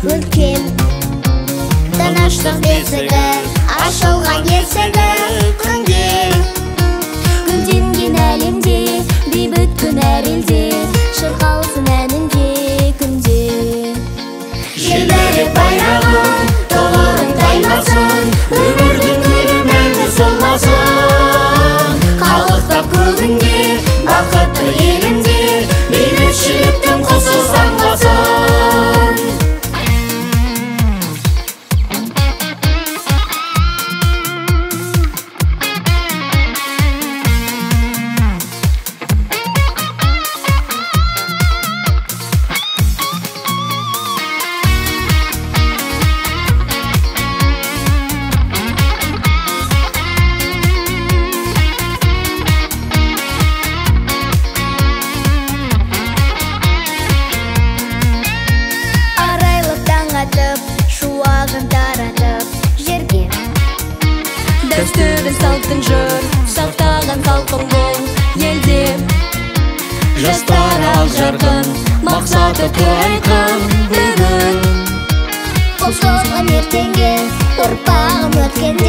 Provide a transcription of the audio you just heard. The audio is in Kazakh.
үлкен. Тыныштық бесігі ашылған есігі күнге. Гүлденген әлемде бейбіт күн әр елде, шырқалсын әнінде күнде. Желбірек байрағың тұғырың таймасын, өмірдің гүлі мәңгі солмасын. Қалықтап көгінде бақытты елінде, бейбітшіліктің құсы самғасын. Шуағын таратып жерге, дәстүрін салттың жыр сақтаған халқым бол елде. Жастары ақ жарқын, мақсаты айқын бүгін. Қосылған ертеңге ұрпағым өткенде.